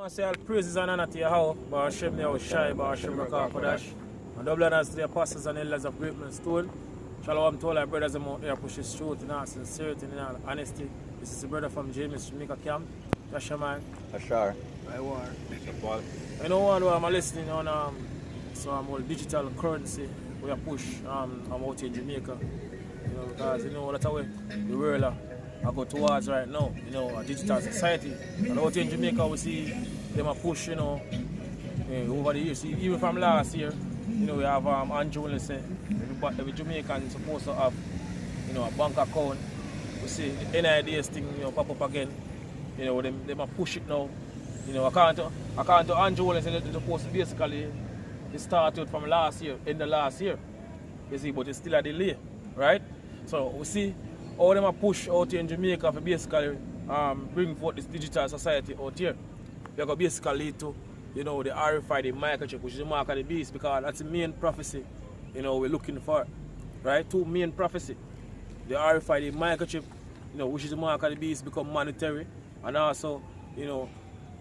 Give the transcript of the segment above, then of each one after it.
I say all praises and honor to Yahweh, Bar Hashem Yahushai, Bar Hashem Rakah Kodash, and double honors to the apostles and elders of Great Stone. Shalom to all our brothers and out here pushes truth in all sincerity and in all honesty. This is the brother from Jamaica camp. That's your man. Ashar. I war. Paul. I know one who I'm listening on some old digital currency we are push I'm out in Jamaica. You know, because you know that's how the world I go towards right now, you know, a digital society. And out in Jamaica we see them a push, you know, over the years. See, even from last year, you know, we have Andrew will say every Jamaican is supposed to have, you know, a bank account. We see the NIDS thing, you know, pop up again. You know, them a push it now. You know, I can't do Andrew will say they're supposed to basically it started from last year, in the last year. You see, but it's still a delay, right? So we see all them a push out here in Jamaica for basically bring forth this digital society out here. They're going to basically lead to, you know, the RFID microchip, which is the mark of the beast, because that's the main prophecy, you know, we're looking for, right? Two main prophecy. The RFID microchip, you know, which is the mark of the beast, become monetary, and also, you know,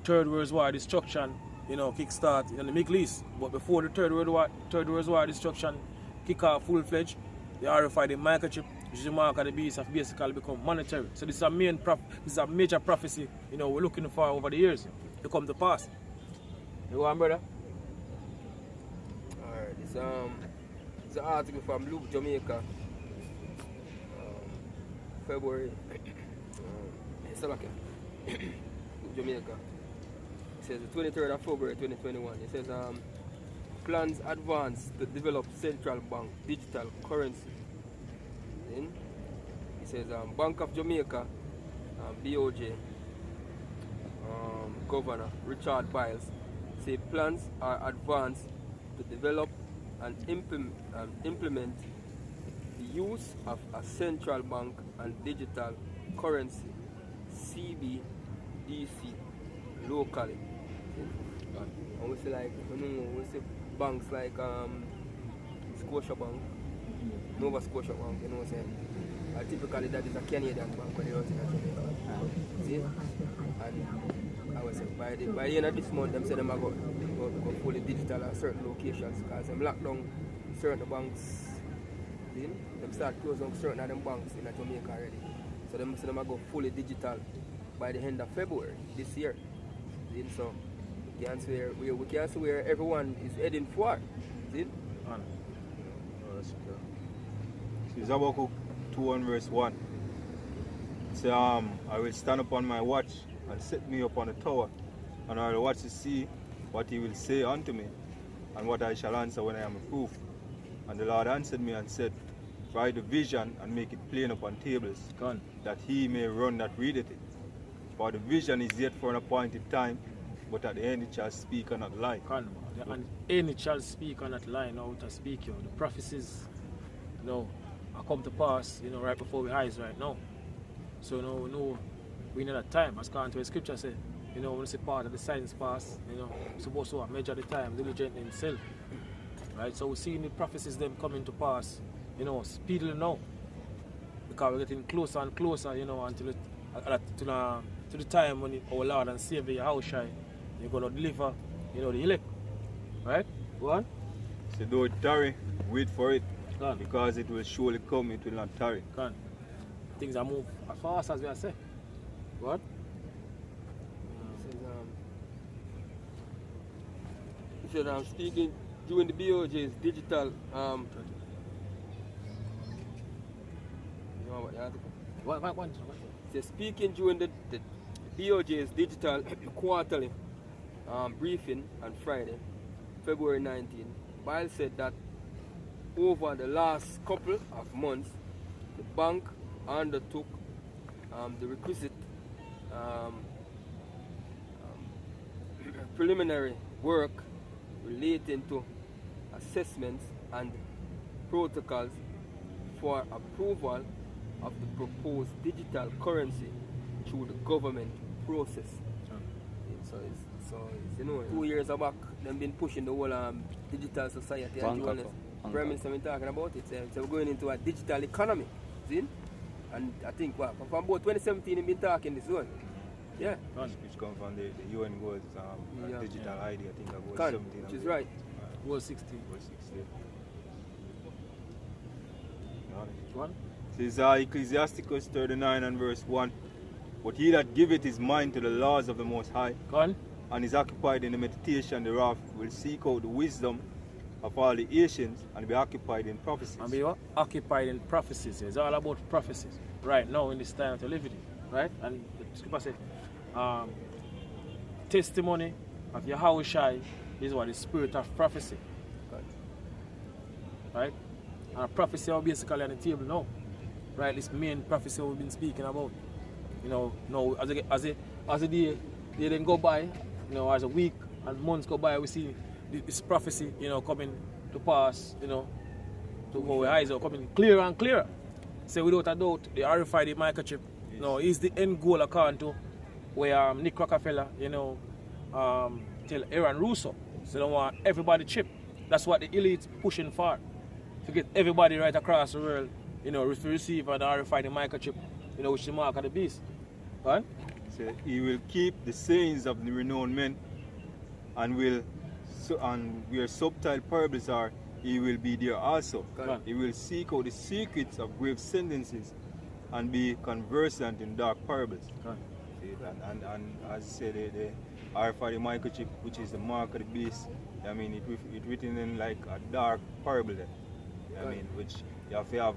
Third World War destruction, you know, kickstart in the Middle East. But before the Third World War destruction kick off full-fledged, the RFID microchip, which is the mark of the beast, have basically become monetary. So this is a major prophecy, you know, we're looking for over the years to come to pass. You go on, brother? Alright, it's an article from Luke, Jamaica, February. It's like Luke, Jamaica. It says the 23rd of February 2021. It says plans advance to develop central bank digital currency. Then it says Bank of Jamaica, BOJ, Governor Richard Biles say plans are advanced to develop and implement the use of a central bank and digital currency CBDC locally. And we see like we see banks like Scotia Bank, Nova Scotia Bank, you know what I'm saying? Typically that is a Canadian bank when they don't in Jamaica. See? And I was saying by the end of this month them say them are go fully digital at certain locations because them lock down certain banks. See? Them start closing certain of them banks in Jamaica already. So them say them are go fully digital by the end of February this year. See? So we can see where everyone is heading for. See? It's Habakkuk 2 and verse 1. Say, I will stand upon my watch and set me upon a tower, and I will watch to see what he will say unto me, and what I shall answer when I am approved. And the Lord answered me and said, write the vision and make it plain upon tables, that he may run that readeth it. For the vision is yet for an appointed time, but at the end it shall speak and not lie. And end it shall speak and not lie, now it shall speak. You know, the prophecies, you know, are come to pass, you know, right before our eyes right now. So you know, we need that time, as according to the scripture say, you know, when it's a part of the signs pass, you know, we're supposed to measure the time diligently in self. Right? So we're seeing the prophecies them coming to pass, you know, speedily now. Because we're getting closer and closer, you know, until to the time when our Lord and Savior Yahushai, you're gonna deliver, you know, the elect. Right? Go on. So though it tarry, wait for it. Because it will surely come, it will not tarry. Things are move as fast as we are saying. What? It says I'm speaking during the BOJ's digital you know what the article? What? It says speaking during the BOJ's digital quarterly briefing on Friday, February 19, Biles said that over the last couple of months, the bank undertook the requisite preliminary work relating to assessments and protocols for approval of the proposed digital currency through the government process. So you know, 2 years back, they've been pushing the whole digital society. Prime Minister been talking about it. So we're going into a digital economy. See? And I think from about 2017 he's been talking this one. Yeah. which come from the UN goals, Yeah. digital ID, I think, about Can, 17. which is right. Goal 16. Goal 16. One. Says Ecclesiasticus 39 and verse 1. But he that giveth his mind to the laws of the Most High, Go on. and is occupied in the meditation thereof, will seek out the wisdom of all the Asians and be occupied in prophecies. And be what? Occupied in prophecies. It's all about prophecies. Right now in this time to live in. Right? And the scripture says, testimony of Yahushai is what? The spirit of prophecy. Right? And prophecy are basically on the table now. Right? This main prophecy we've been speaking about. You know, now as a day then go by, you know, as a week and months go by, we see this prophecy, you know, coming to pass, you know, to our eyes are coming clearer and clearer. So without a doubt, the RFID microchip, you know, is the end goal according to where Nick Rockefeller, you know, tell Aaron Russo. So they want everybody chip. That's what the elite pushing for. To get everybody right across the world, you know, to receive an RFID microchip, you know, which is the mark of the beast. Right? So he will keep the sayings of the renowned men, and where subtle parables are, he will be there also. Right. He will seek out the secrets of grave sentences and be conversant in dark parables. Right. See, and as I said, the RFID microchip, which is the mark of the beast, I mean, it written in like a dark parable there. I mean, which you have to have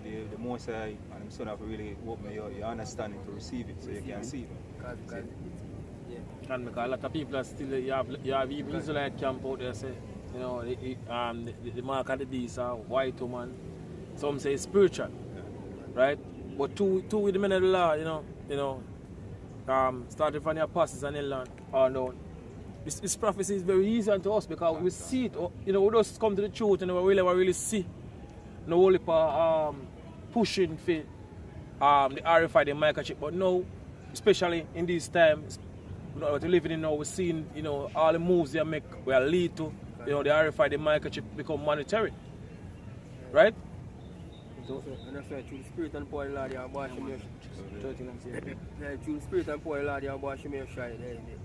the Most High and Him Son have to really open your understanding to receive it, so you can see it. Yeah. And because a lot of people are still, you have even Israelite camp out there say, you know, the mark of the beast are white woman. Some say it's spiritual, right? But two with the men of the law, you know, starting from the apostles and the land on down. This prophecy is very easy to us because we see it, you know, we just come to the truth and we really see. No only for pushing for the RFID microchip, but now, especially in these times, you know, what we're living in now, we're seeing, you know, all the moves they make will lead to, you know, the RFID microchip become monetary, right? And that's why through the spirit and power of the Lord, you are washing through the spirit and power of the Lord, you are washing your shy.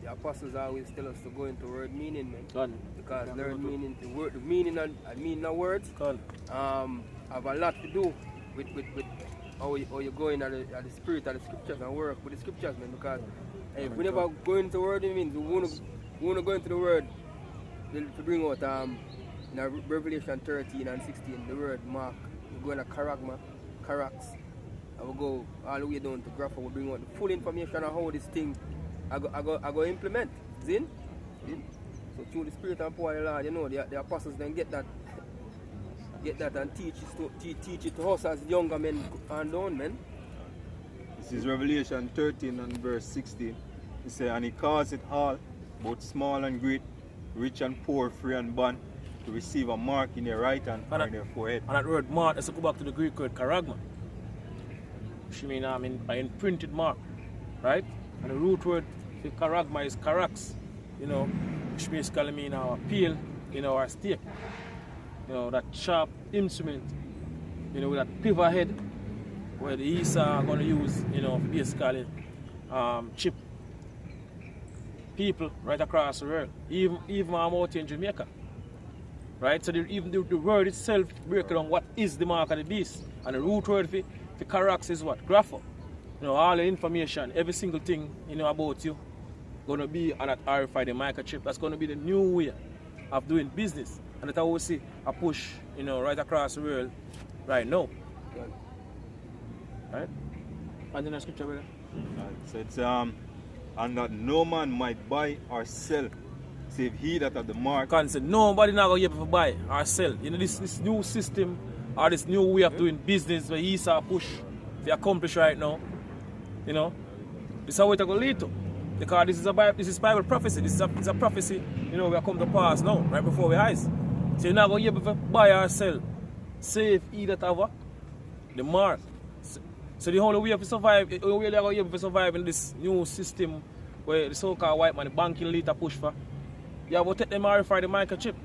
The apostles always tell us to go into word meaning, man. Because word meaning, the meaning of words have a lot to do with how you go in at the spirit of the scriptures and work with the scriptures, man. Because if we never go into the word, it means we want to go into the word to bring out in Revelation 13 and 16, the word mark. We go in a Carax, and we go all the way down to Grapha. We bring out the full information on how this thing I go implement. Zin? So through the spirit and power of the Lord, you know, the apostles then get that and teach it to us as younger men and down, men. This is Revelation 13 and verse 16. It says, and he caused it all, both small and great, rich and poor, free and bond, to receive a mark in their right hand or in their forehead. And that word mark, let's go back to the Greek word karagma. Which means an imprinted mark, right? And the root word for karagma is karax, you know, which basically means our peel, you know, our stake. You know, that sharp instrument, you know, with that pivot head, where the East are going to use, you know, basically chip people right across the world, even out in Jamaica. Right? So even the word itself breaks down what is the mark of the beast. And the root word for Carax is what? Grapho. You know, all the information, every single thing, you know, about you going to be on that RFID microchip. That's going to be the new way of doing business. And that's how we see a push, you know, right across the world right now. Right? And then the scripture, brother. So it's and that no man might buy or sell save he that hath the mark. Can't say nobody not gonna be able to buy or sell. You know, this new system or this new way of doing business where he saw push to accomplish right now. You know, this is how it's gonna lead to. Because this is Bible prophecy. This is a prophecy, you know, we are come to pass now, right before our eyes. So you're not gonna be able to buy or sell save he that have the mark. So the only way to survive, the only way they're going to survive in this new system where the so-called white man, the banking elite push for, you have to take them RFID the microchip.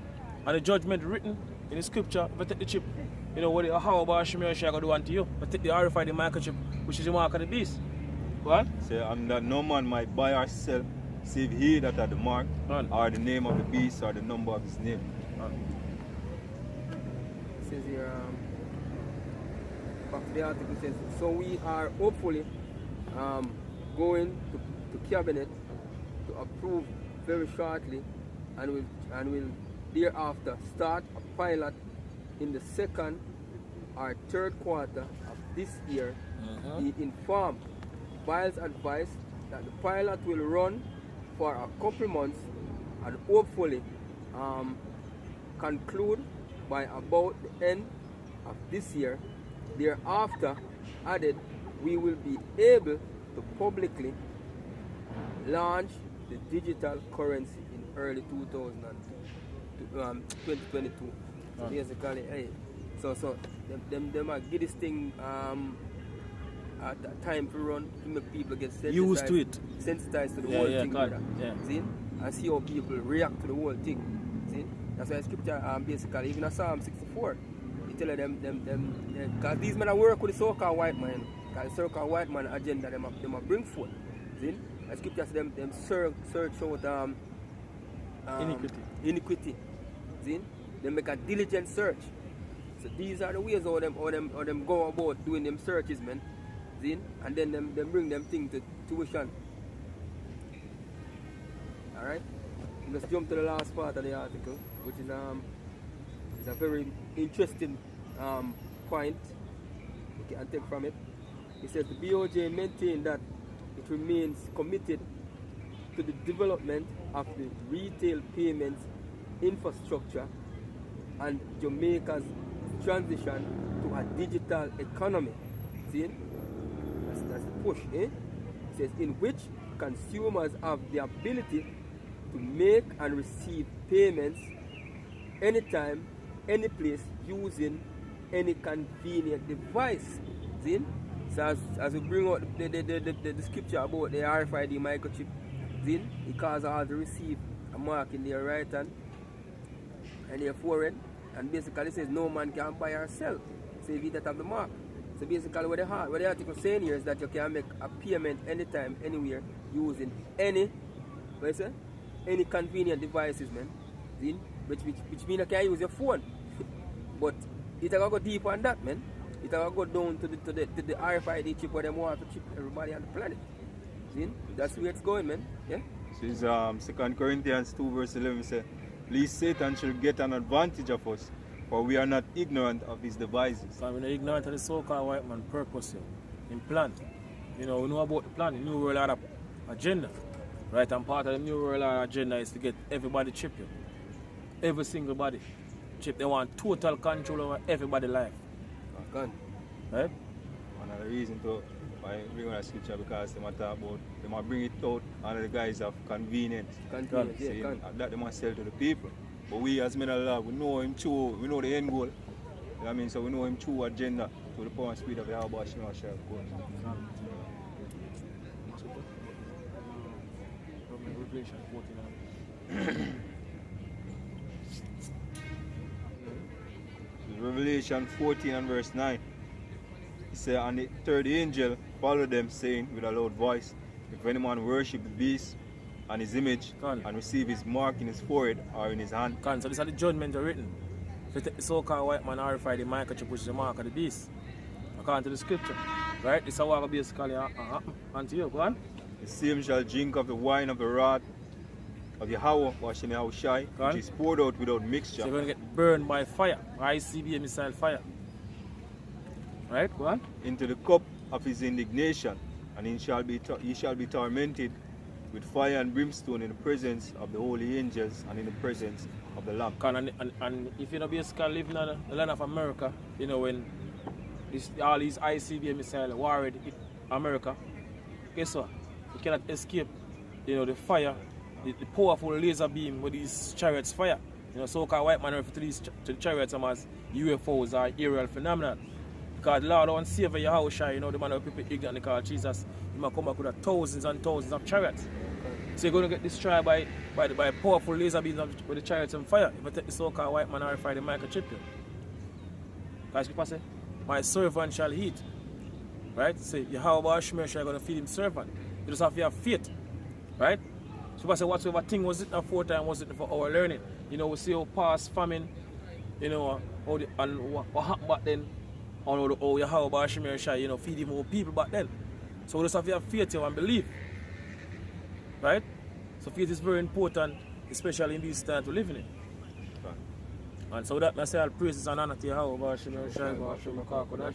And the judgment written in the scripture, if you take the chip, you know, how about Shemir Shah going to do unto you? But take the RFID the microchip, which is the mark of the beast. What? Say, and that no man might buy or sell, save he that had the mark, or the name of the beast, or the number of his name. It says here, back to the article, says, so we are hopefully going to cabinet to approve very shortly, and will thereafter start a pilot in the second or third quarter of this year. He informed Biles advised that the pilot will run for a couple months and hopefully conclude by about the end of this year. Thereafter, added, we will be able to publicly launch the digital currency in early 2022. So basically, hey, so them get this thing at that time to run to make people get used to it, sensitized to the whole thing, brother. See, and see how people react to the whole thing. See, that's why scripture basically even in Psalm 64, it tell them because these men are work with the so-called white man, because the so-called white man agenda them bring forth. See, the scripture says them search out iniquity. See, they make a diligent search. So these are the ways how them go about doing them searches, man. See? And then them bring them things to tuition. Alright? Let's jump to the last part of the article, which is a very interesting point you can take from it. It says the BOJ maintained that it remains committed to the development of the retail payments infrastructure and Jamaica's transition to a digital economy. See? That's the push, eh? It says in which consumers have the ability to make and receive payments anytime, any place, using any convenient device. See? So as we bring out the scripture about the RFID microchip, see? It causes all to receive a mark in their right hand and their forehead, and basically it says no man can buy or sell, so if you don't have the mark. So basically what the article is saying here is that you can make a payment anytime, anywhere, using any convenient devices, man. See? Which means you can use your phone. But it will go deep on that, man. It will go down to the RFID chip where they want to chip everybody on the planet. See? That's where it's going, man. Yeah? This is 2 Corinthians 2 verse 11 says, "Lest Satan shall get an advantage of us, for we are not ignorant of his devices." So we're not ignorant of the so-called white man purpose in plan. You know, we know about the plan, the New World Order agenda. Right, and part of the New World Order agenda is to get everybody chipped. Every single body chip. They want total control over everybody's life. Gun. Right? One of the reasons why I bring on a scripture, because they talk about, they might bring it out under the guise of convenience. That they must sell to the people. But we as men of love, we know him true, we know the end goal. You know what I mean? So we know him true agenda to the power and speed of the Yahweh Shema Shah, of course. Revelation 14. Revelation 14 and verse 9. It says, "And the third angel followed them, saying with a loud voice, If any man worship the beast and his image, and receive his mark in his forehead or in his hand." So this is the judgment written. So the so-called white man RFID the microchip, which is the mark of the beast, according to the scripture. Right? This is what basically happen unto you. Go on. "The same shall drink of the wine of the wrath of Yahweh, washing Yahushai, which is poured out without mixture." So you're going to get burned by fire, ICBM missile fire. Right? Go on. "Into the cup of his indignation, and he shall be tormented with fire and brimstone in the presence of the holy angels and in the presence of the Lamb." And if you know basically living in the land of America, you know when all these ICBM missiles worried America, guess what? You cannot escape, you know, the fire, the powerful laser beam with these chariots fire. You know, so-called white man refer to the chariots as UFOs or aerial phenomenon. Because the Lord don't save Yahushua, you know, the man of people ignorantly call Jesus, he might come back with thousands and thousands of chariots. So you're going to get destroyed by powerful laser beams with the chariots on fire. If you take the so-called white man RFID the microchip. Because people say, "My servant shall eat." right? Say, Yahweh Hashem Yeshua going to feed him servant. You just have to have faith, right? So I say, whatsoever thing was it aforetime was it for our learning. You know, we see how past famine, you know, and what happened back then, and how Yahweh Hashem Yeshua, you know, feed more people back then. So we just have to have faith and belief, right? So faith is very important, especially in these times we live in it. And so that I say all praises and honor to Yahweh Hashem Yeshua, Hashem Kakodash.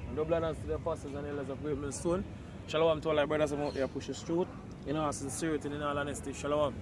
And double honors to the apostles and elders of Great Millstone. Shalom to all our brothers out there push the truth. In all sincerity and in all honesty. Shalom.